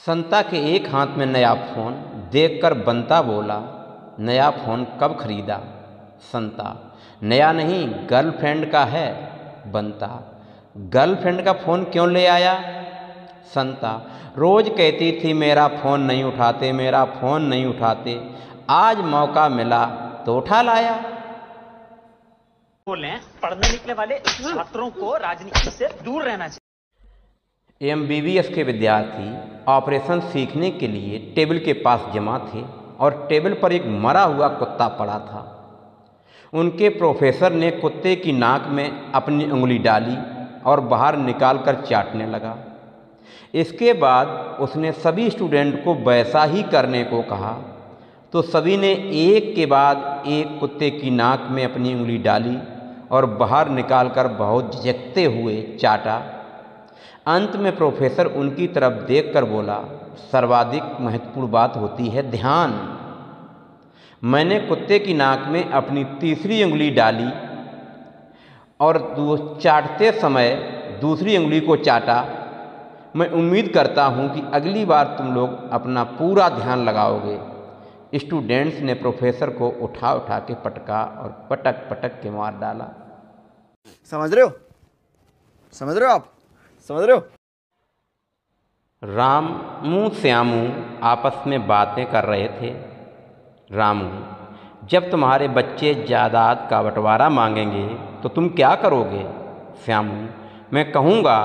संता के एक हाथ में नया फोन देखकर बंता बोला, नया फोन कब खरीदा? संता, नया नहीं, गर्लफ्रेंड का है। बंता, गर्लफ्रेंड का फ़ोन क्यों ले आया? संता, रोज़ कहती थी मेरा फ़ोन नहीं उठाते, मेरा फ़ोन नहीं उठाते, आज मौका मिला तो उठा लाया। बोले पढ़ने निकले वाले छात्रों को राजनीति से दूर रहना चाहिए। MBBS के विद्यार्थी ऑपरेशन सीखने के लिए टेबल के पास जमा थे और टेबल पर एक मरा हुआ कुत्ता पड़ा था। उनके प्रोफेसर ने कुत्ते की नाक में अपनी उंगली डाली और बाहर निकालकर चाटने लगा। इसके बाद उसने सभी स्टूडेंट को वैसा ही करने को कहा, तो सभी ने एक के बाद एक कुत्ते की नाक में अपनी उंगली डाली और बाहर निकालकर बहुत झिझकते हुए चाटा। अंत में प्रोफेसर उनकी तरफ देखकर बोला, सर्वाधिक महत्वपूर्ण बात होती है ध्यान। मैंने कुत्ते की नाक में अपनी तीसरी उंगली डाली और चाटते समय दूसरी उंगली को चाटा। मैं उम्मीद करता हूँ कि अगली बार तुम लोग अपना पूरा ध्यान लगाओगे। स्टूडेंट्स ने प्रोफेसर को उठा उठा के पटका और पटक पटक के मार डाला। समझ रहे हो? समझ रहे हो आप? समझ रहे हो? रामू श्यामू आपस में बातें कर रहे थे। रामू, जब तुम्हारे बच्चे जायदाद का बंटवारा मांगेंगे तो तुम क्या करोगे? श्यामू, मैं कहूँगा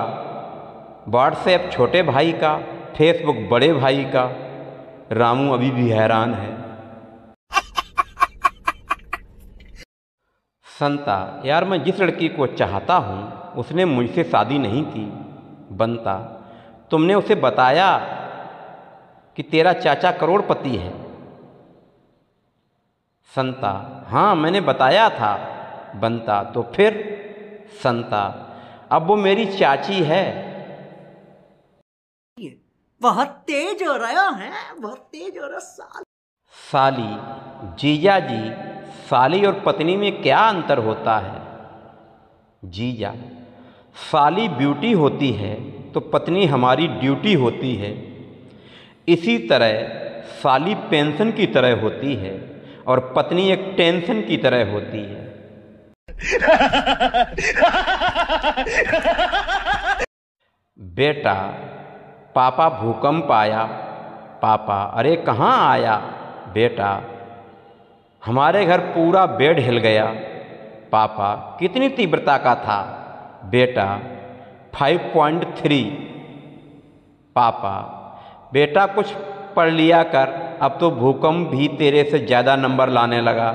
व्हाट्सएप छोटे भाई का, फेसबुक बड़े भाई का। रामू अभी भी हैरान है। संता, यार मैं जिस लड़की को चाहता हूँ उसने मुझसे शादी नहीं की। बंता, तुमने उसे बताया कि तेरा चाचा करोड़पति है? संता, हाँ मैंने बताया था। बंता, तो फिर? संता, अब वो मेरी चाची है। बहुत तेज हो रहा है, बहुत तेज हो रहा। साली, जीजा जी, साली और पत्नी में क्या अंतर होता है? जीजा, साली ब्यूटी होती है तो पत्नी हमारी ड्यूटी होती है। इसी तरह साली पेंशन की तरह होती है और पत्नी एक टेंशन की तरह होती है। बेटा, पापा भूकंप आया। पापा, अरे कहाँ आया? बेटा, हमारे घर पूरा बेड हिल गया। पापा, कितनी तीव्रता का था? बेटा, 5.3। पापा, बेटा कुछ पढ़ लिया कर, अब तो भूकंप भी तेरे से ज़्यादा नंबर लाने लगा।